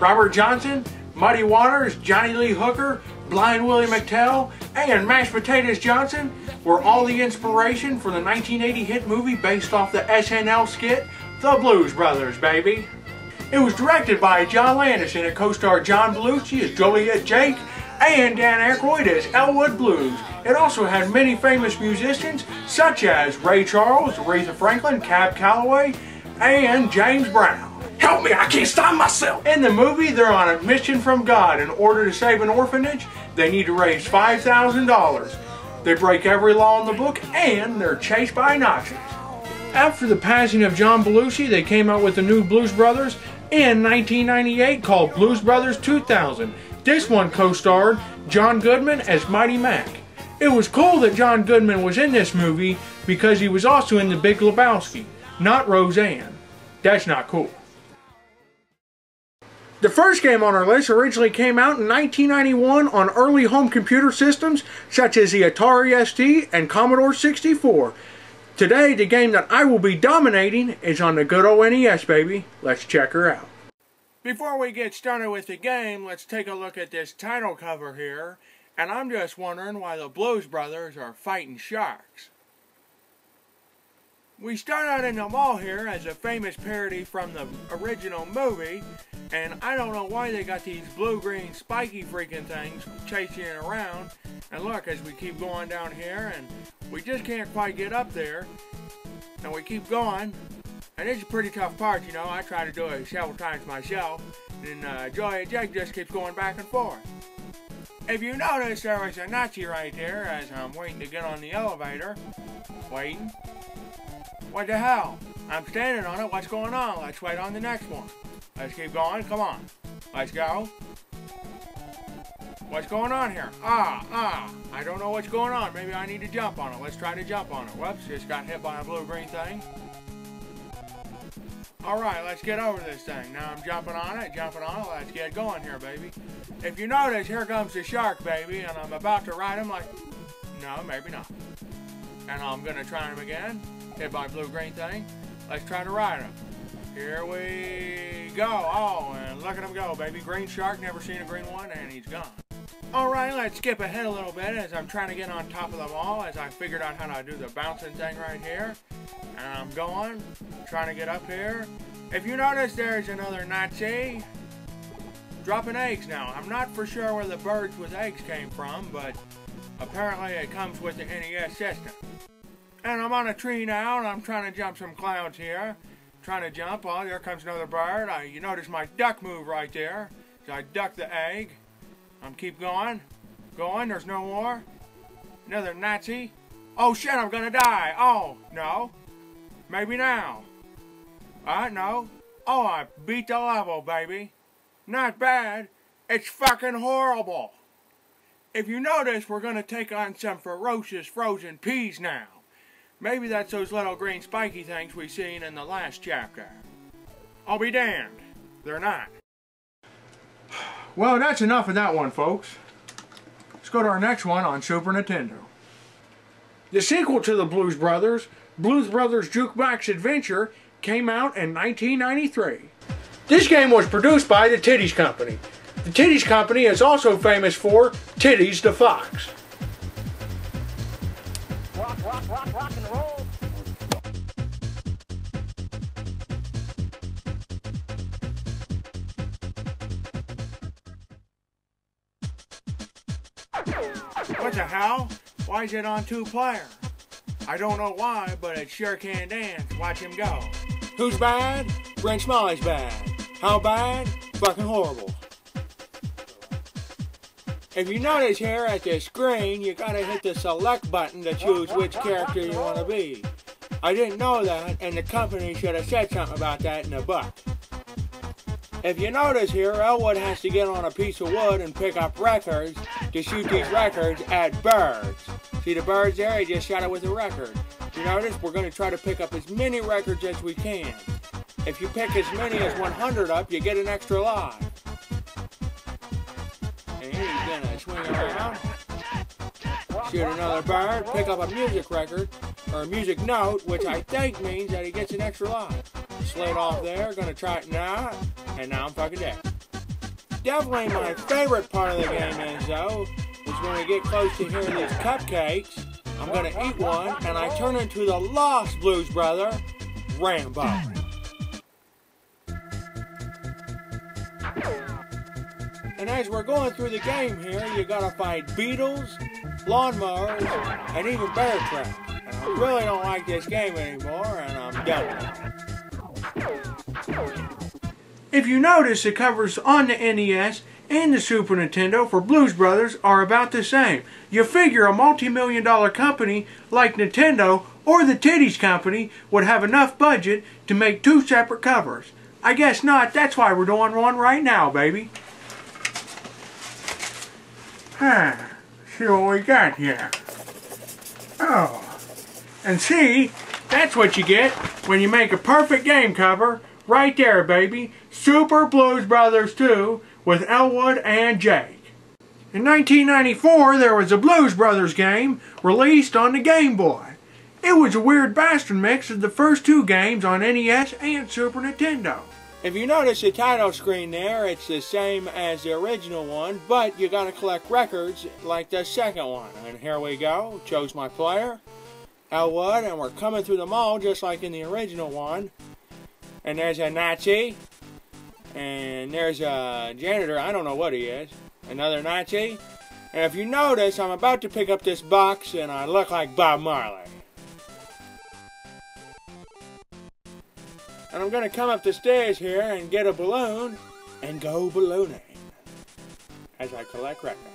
Robert Johnson, Muddy Waters, Johnny Lee Hooker, Blind Willie McTell, and Mashed Potatoes Johnson were all the inspiration for the 1980 hit movie based off the SNL skit, The Blues Brothers, baby. It was directed by John Landis and it co-starred John Belushi as Joliet Jake and Dan Aykroyd as Elwood Blues. It also had many famous musicians such as Ray Charles, Aretha Franklin, Cab Calloway, and James Brown. Help me, I can't stop myself! In the movie, they're on a mission from God. In order to save an orphanage, they need to raise $5,000. They break every law in the book and they're chased by Nazis. After the passing of John Belushi, they came out with the new Blues Brothers in 1998 called Blues Brothers 2000. This one co-starred John Goodman as Mighty Mac. It was cool that John Goodman was in this movie because he was also in The Big Lebowski, not Roseanne. That's not cool. The first game on our list originally came out in 1991 on early home computer systems such as the Atari ST and Commodore 64. Today, the game that I will be dominating is on the good old NES, baby. Let's check her out. Before we get started with the game, let's take a look at this title cover here. And I'm just wondering why the Blues Brothers are fighting sharks. We start out in the mall here as a famous parody from the original movie. And I don't know why they got these blue-green spiky freaking things chasing it around. And look, as we keep going down here, and we just can't quite get up there. And we keep going. And it's a pretty tough part, you know. I try to do it several times myself. And Joey Jake just keeps going back and forth. If you notice, there was a Nazi right there as I'm waiting to get on the elevator. Waiting. What the hell? I'm standing on it. What's going on? Let's wait on the next one. Let's keep going. Come on. Let's go. What's going on here? I don't know what's going on. Maybe I need to jump on it. Let's try to jump on it. Whoops, just got hit by a blue-green thing. Alright, let's get over this thing. Now I'm jumping on it. Let's get going here, baby. If you notice, here comes the shark, baby, and I'm about to ride him like... No, maybe not. And I'm going to try him again. Hit by a blue-green thing. Let's try to ride him. Here we go. Oh, and look at him go, baby. Green shark, never seen a green one, and he's gone. Alright, let's skip ahead a little bit as I'm trying to get on top of the wall as I figured out how to do the bouncing thing right here. And I'm going, trying to get up here. If you notice, there's another Nazi dropping eggs now. I'm not for sure where the birds with eggs came from, but apparently it comes with the NES system. And I'm on a tree now, and I'm trying to jump some clouds here. Trying to jump. Oh, there comes another bird. You notice my duck move right there. So I duck the egg. I'm keep going. There's no more. Another Nazi. Oh shit, I'm gonna die. Oh, no. Maybe now. No. Oh, I beat the level, baby. Not bad. It's fucking horrible. If you notice, we're gonna take on some ferocious frozen peas now. Maybe that's those little green spiky things we seen in the last chapter. I'll be damned. They're not. Well, that's enough of that one, folks. Let's go to our next one on Super Nintendo. The sequel to the Blues Brothers, Blues Brothers Jukebox Adventure, came out in 1993. This game was produced by the Titties Company. The Titties Company is also famous for Titties the Fox. Rock and roll. What the hell? Why is it on 2-player? I don't know why, but it sure can dance. Watch him go. Who's bad? Brent Smalley's bad. How bad? Fucking horrible. If you notice here at the screen, you gotta hit the select button to choose which character you want to be. I didn't know that, and the company should have said something about that in the book. If you notice here, Elwood has to get on a piece of wood and pick up records to shoot these records at birds. See the birds there? He just shot it with a record. You notice? We're going to try to pick up as many records as we can. If you pick as many as 100 up, you get an extra life. And he's going to swing around, shoot another bird, pick up a music record, or a music note, which I think means that he gets an extra life. Slid off there, going to try it now, and now I'm fucking dead. definitely my favorite part of the game is, though, is when we get close to hearing these cupcakes, I'm going to eat one, and I turn into the Lost Blues Brother, Rambo. And as we're going through the game here, you got to fight beetles, lawnmowers, and even bear traps. And I really don't like this game anymore, and I'm done with it. If you notice, the covers on the NES and the Super Nintendo for Blues Brothers are about the same. You figure a multi-million-dollar company like Nintendo or the Titties Company would have enough budget to make two separate covers. I guess not. That's why we're doing one right now, baby. See what we got here. Oh. And see, that's what you get when you make a perfect game cover. Right there, baby. Super Blues Brothers 2 with Elwood and Jake. In 1994, there was a Blues Brothers game released on the Game Boy. It was a weird bastard mix of the first two games on NES and Super Nintendo. If you notice the title screen there, it's the same as the original one, but you gotta collect records like the second one. And here we go. Chose my player, Elwood, and we're coming through the mall just like in the original one. And there's a Nazi, and there's a janitor, I don't know what he is, another Nazi. And if you notice, I'm about to pick up this box, and I look like Bob Marley. And I'm going to come up the stairs here and get a balloon and go ballooning as I collect records.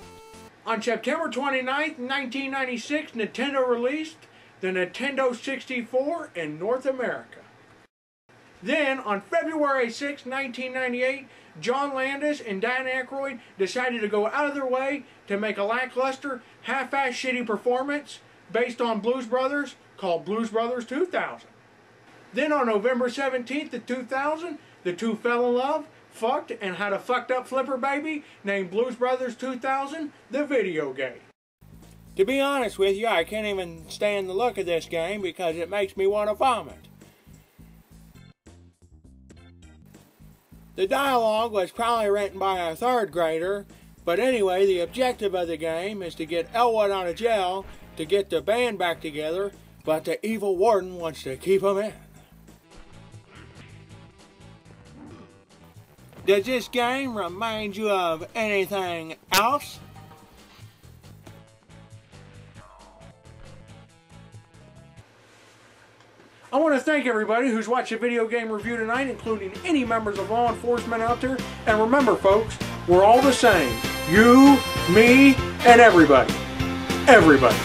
On September 29th, 1996, Nintendo released the Nintendo 64 in North America. Then, on February 6, 1998, John Landis and Dan Aykroyd decided to go out of their way to make a lackluster, half-assed shitty performance based on Blues Brothers called Blues Brothers 2000. Then on November 17th of 2000, the two fell in love, fucked, and had a fucked up flipper baby named Blues Brothers 2000, the video game. To be honest with you, I can't even stand the look of this game because it makes me want to vomit. The dialogue was probably written by a third grader, but anyway, the objective of the game is to get Elwood out of jail to get the band back together, but the evil warden wants to keep him in. Does this game remind you of anything else? I want to thank everybody who's watched the video game review tonight, including any members of law enforcement out there. And remember, folks, we're all the same. You, me, and everybody. Everybody.